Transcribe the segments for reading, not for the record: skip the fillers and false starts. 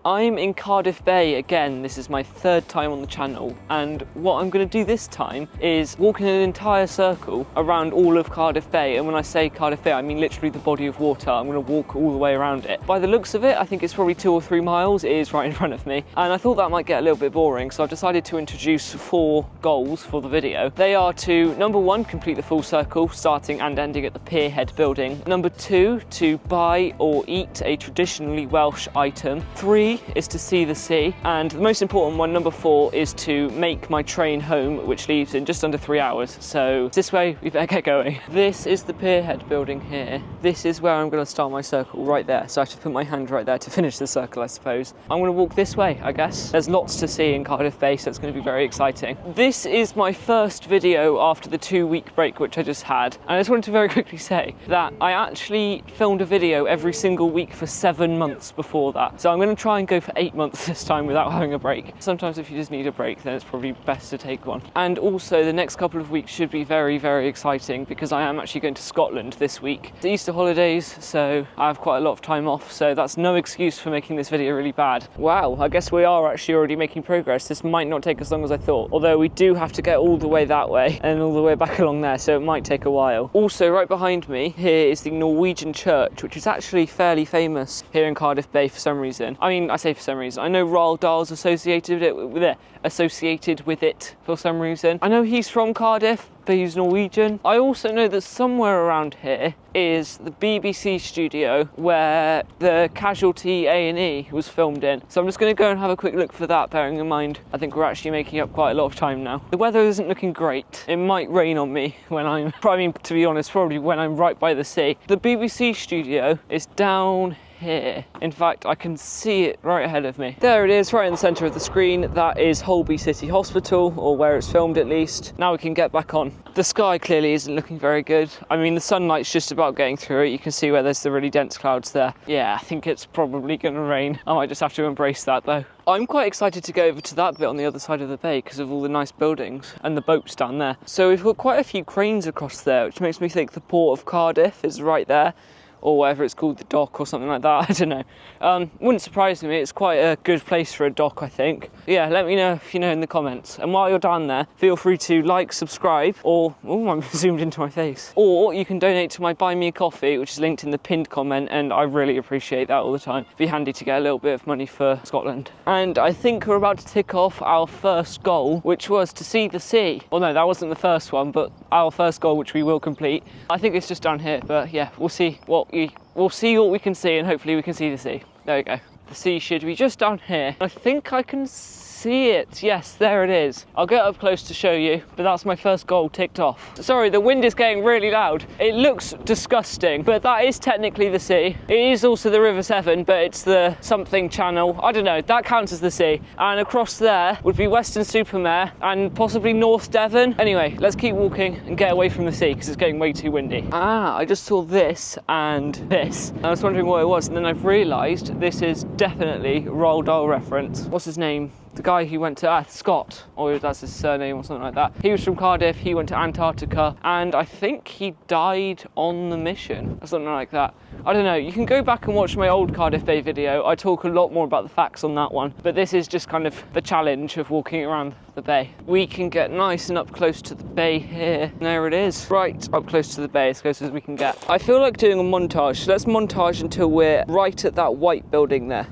I'm in Cardiff Bay again. This is my third time on the channel, and what I'm going to do this time is walk in an entire circle around all of Cardiff Bay. And when I say Cardiff Bay, I mean literally the body of water. I'm going to walk all the way around it. By the looks of it, I think it's probably 2 or 3 miles. It is right in front of me, and I thought that might get a little bit boring, so I've decided to introduce 4 goals for the video. They are to, number 1, complete the full circle, starting and ending at the Penath building. Number 2, to buy or eat a traditionally Welsh item. 3 is to see the sea, and the most important one, number 4, is to make my train home, which leaves in just under 3 hours. So this way, we better get going. This is the Penath building here. This is where I'm going to start my circle, right there. So I have to put my hand right there to finish the circle, I suppose. I'm going to walk this way, I guess. There's lots to see in Cardiff Bay, so it's going to be very exciting. This is my first video after the 2-week break, which I just had. And I just wanted to very quickly say that I actually filmed a video every single week for 7 months before that. So I'm going to try and go for 8 months this time without having a break. Sometimes if you just need a break, then it's probably best to take one. And also the next couple of weeks should be very, very exciting because I am actually going to Scotland this week. It's Easter holidays, so I have quite a lot of time off, so that's no excuse for making this video really bad. Wow, I guess we are actually already making progress. This might not take as long as I thought, although we do have to get all the way that way and all the way back along there, so it might take a while. Also, right behind me here is the Norwegian church, which is actually fairly famous here in Cardiff Bay for some reason. I mean, I say for some reason. I know Roald Dahl's associated with it for some reason. I know he's from Cardiff, but he's Norwegian. I also know that somewhere around here is the BBC studio where the Casualty A&E was filmed in. So I'm just going to go and have a quick look for that, bearing in mind I think we're actually making up quite a lot of time now. The weather isn't looking great. It might rain on me when to be honest, probably when I'm right by the sea. The BBC studio is down here. In fact, I can see it right ahead of me. There it is, right in the centre of the screen. That is Holby City Hospital, or where it's filmed at least. Now we can get back on. The sky clearly isn't looking very good. I mean, the sunlight's just about getting through it. You can see where there's the really dense clouds there. Yeah, I think it's probably gonna rain. I might just have to embrace that though. I'm quite excited to go over to that bit on the other side of the bay because of all the nice buildings and the boats down there. So we've got quite a few cranes across there, which makes me think the Port of Cardiff is right there, or whatever it's called, the dock or something like that, I don't know. Wouldn't surprise me, it's quite a good place for a dock, I think. Yeah, let me know if you know in the comments. And while you're down there, feel free to like, subscribe, or, oh, I'm zoomed into my face. Or you can donate to my Buy Me a Coffee, which is linked in the pinned comment, and I really appreciate that all the time. It'd be handy to get a little bit of money for Scotland. And I think we're about to tick off our first goal, which was to see the sea. Well, no, that wasn't the first one, but our first goal, which we will complete. I think it's just down here, but yeah, we'll see what we can see, and hopefully we can see the sea. There we go. The sea should be just down here. I think I can see it. Yes, there it is. I'll get up close to show you, but that's my first goal ticked off. Sorry, the wind is getting really loud. It looks disgusting, but that is technically the sea. It is also the River Severn, but it's the something channel. I don't know, that counts as the sea. And across there would be Weston-super-Mare and possibly North Devon. Anyway, let's keep walking and get away from the sea because it's getting way too windy. I just saw this and this. I was wondering what it was, and then I've realised this is definitely Roald Dahl reference. What's his name? The guy who went to Scott, or that's his surname or something like that. He was from Cardiff, he went to Antarctica, and I think he died on the mission, or something like that. I don't know, you can go back and watch my old Cardiff Bay video. I talk a lot more about the facts on that one, but this is just kind of the challenge of walking around the bay. We can get nice and up close to the bay here. There it is, right up close to the bay, as close as we can get. I feel like doing a montage, so let's montage until we're right at that white building there.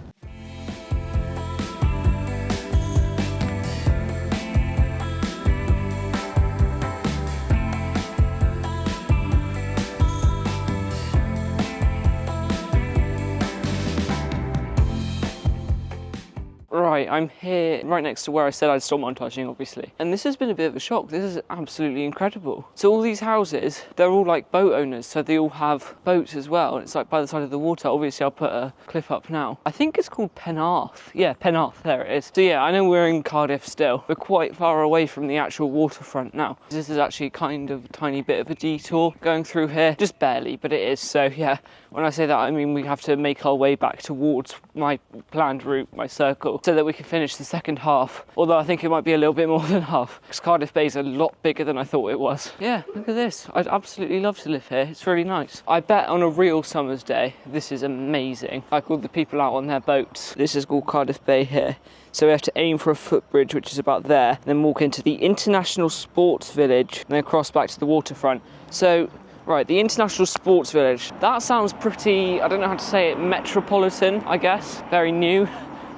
Right, I'm here right next to where I said I'd stop montaging, obviously. And this has been a bit of a shock. This is absolutely incredible. So all these houses, they're all like boat owners, so they all have boats as well. And it's like by the side of the water. Obviously, I'll put a clip up now. I think it's called Penath. Yeah, Penath, there it is. So yeah, I know we're in Cardiff still. We're quite far away from the actual waterfront now. This is actually kind of a tiny bit of a detour going through here. Just barely, but it is. So yeah, when I say that, I mean we have to make our way back towards my planned route, my circle. so that we can finish the second half. Although I think it might be a little bit more than half, because Cardiff Bay is a lot bigger than I thought it was. Yeah, look at this. I'd absolutely love to live here. It's really nice. I bet on a real summer's day, this is amazing. I called the people out on their boats. This is called Cardiff Bay here. So we have to aim for a footbridge, which is about there, then walk into the International Sports Village, and then cross back to the waterfront. So, right, the International Sports Village. That sounds pretty, I don't know how to say it, metropolitan, I guess. Very new.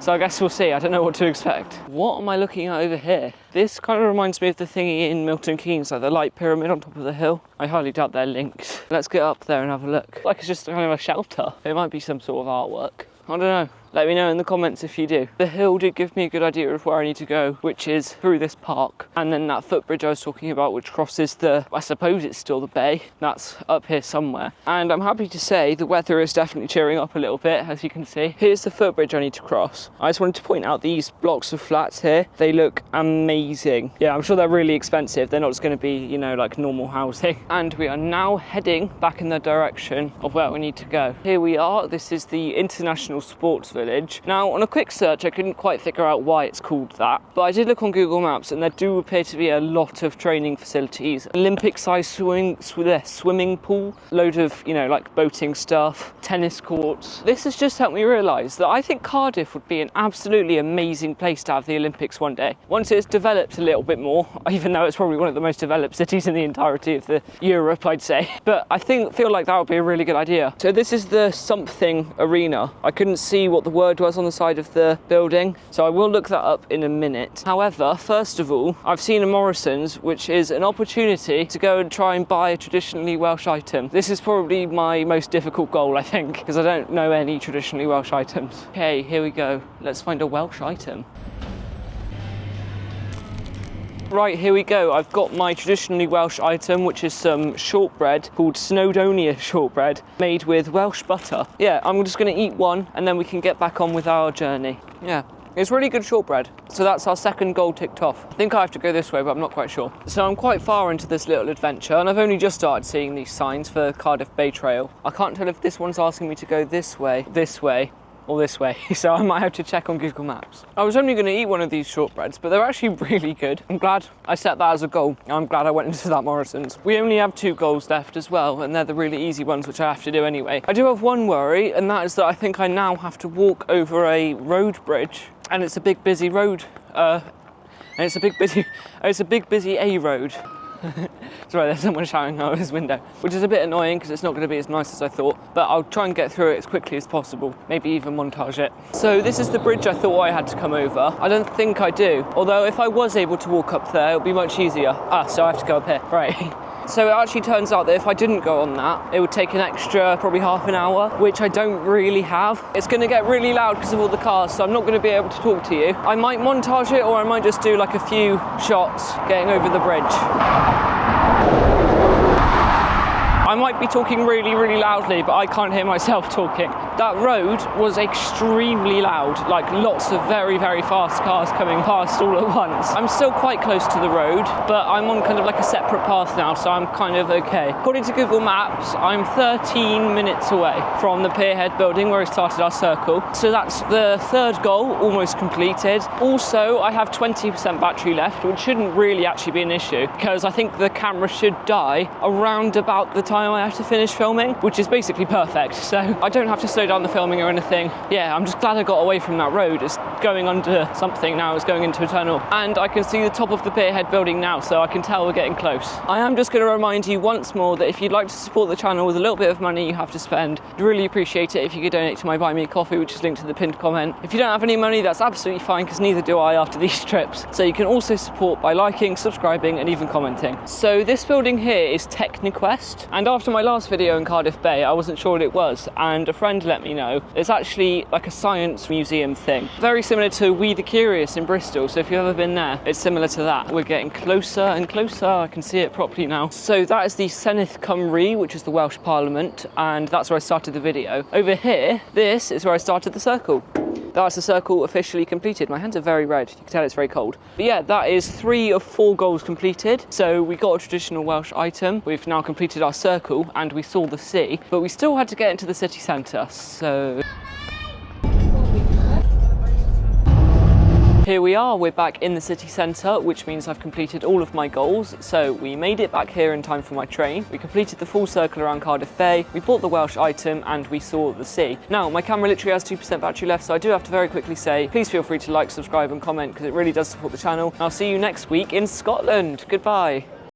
So I guess we'll see. I don't know what to expect. What am I looking at over here? This kind of reminds me of the thingy in Milton Keynes, like the light pyramid on top of the hill. I highly doubt they're linked. Let's get up there and have a look. Like it's just kind of a shelter. It might be some sort of artwork. I don't know. Let me know in the comments if you do. The hill did give me a good idea of where I need to go, which is through this park. And then that footbridge I was talking about, which crosses the, I suppose it's still the bay. That's up here somewhere. And I'm happy to say the weather is definitely cheering up a little bit, as you can see. Here's the footbridge I need to cross. I just wanted to point out these blocks of flats here. They look amazing. Yeah, I'm sure they're really expensive. They're not just going to be, you know, like normal housing. And we are now heading back in the direction of where we need to go. Here we are. This is the International Sports Village. Now, on a quick search, I couldn't quite figure out why it's called that, but I did look on Google Maps and there do appear to be a lot of training facilities. Olympic-sized swimming pool, load of, you know, like boating stuff, tennis courts. This has just helped me realise that I think Cardiff would be an absolutely amazing place to have the Olympics one day. Once it's developed a little bit more, even though it's probably one of the most developed cities in the entirety of the Europe, I'd say. But I feel like that would be a really good idea. So this is the something arena. I couldn't see what the word was on the side of the building, so I will look that up in a minute. However, first of all, I've seen a Morrison's, which is an opportunity to go and try and buy a traditionally Welsh item. This is probably my most difficult goal, I think, because I don't know any traditionally Welsh items. Okay, here we go. Let's find a Welsh item. Right, here we go. I've got my traditionally Welsh item, which is some shortbread called Snowdonia shortbread, made with Welsh butter. Yeah, I'm just going to eat one and then we can get back on with our journey. Yeah, it's really good shortbread. So that's our second goal ticked off. I think I have to go this way, but I'm not quite sure. So I'm quite far into this little adventure and I've only just started seeing these signs for Cardiff Bay Trail. I can't tell if this one's asking me to go this way, or this way, so I might have to check on Google Maps. I was only going to eat one of these shortbreads, but they're actually really good. I'm glad I set that as a goal. I'm glad I went into that Morrison's. We only have 2 goals left as well, and they're the really easy ones, which I have to do anyway. I do have one worry, and that is that I think I now have to walk over a road bridge, and it's a big busy road, it's a big busy A road. Sorry, there's someone shouting out his window, which is a bit annoying because it's not going to be as nice as I thought, but I'll try and get through it as quickly as possible, maybe even montage it. So this is the bridge I thought I had to come over. I don't think I do, although if I was able to walk up there, it would be much easier. So I have to go up here, right. So it actually turns out that if I didn't go on that, it would take an extra probably half an hour, which I don't really have. It's going to get really loud because of all the cars, so I'm not going to be able to talk to you. I might montage it, or I might just do like a few shots getting over the bridge. I might be talking really, really loudly, but I can't hear myself talking. That road was extremely loud, like lots of very, very fast cars coming past all at once. I'm still quite close to the road, but I'm on kind of like a separate path now, so I'm kind of okay. According to Google Maps, I'm 13 minutes away from the Pierhead building where we started our circle. So that's the third goal, almost completed. Also, I have 20% battery left, which shouldn't really actually be an issue, because I think the camera should die around about the time I have to finish filming, which is basically perfect. So I don't have to slow down the filming or anything. Yeah, I'm just glad I got away from that road. It's going under something now, it's going into a tunnel. And I can see the top of the Pierhead building now, so I can tell we're getting close. I am just going to remind you once more that if you'd like to support the channel with a little bit of money you have to spend, I'd really appreciate it if you could donate to my Buy Me a Coffee, which is linked to the pinned comment. If you don't have any money, that's absolutely fine, because neither do I after these trips. So you can also support by liking, subscribing, and even commenting. So this building here is TechniQuest, and after my last video in Cardiff Bay, I wasn't sure what it was, and a friend let me know. It's actually like a science museum thing. Very similar to We the Curious in Bristol, so if you've ever been there, it's similar to that. We're getting closer and closer, I can see it properly now. So that is the Penath Cymru, which is the Welsh Parliament, and that's where I started the video. Over here, this is where I started the circle. That's the circle officially completed. My hands are very red, you can tell it's very cold. But yeah, that is 3 of 4 goals completed. So we got a traditional Welsh item, we've now completed our circle, and we saw the sea, but we still had to get into the city centre, so... Here we are, we're back in the city centre, which means I've completed all of my goals. So we made it back here in time for my train, we completed the full circle around Cardiff Bay, we bought the Welsh item and we saw the sea. Now my camera literally has 2% battery left, so I do have to very quickly say, please feel free to like, subscribe and comment because it really does support the channel. I'll see you next week in Scotland. Goodbye.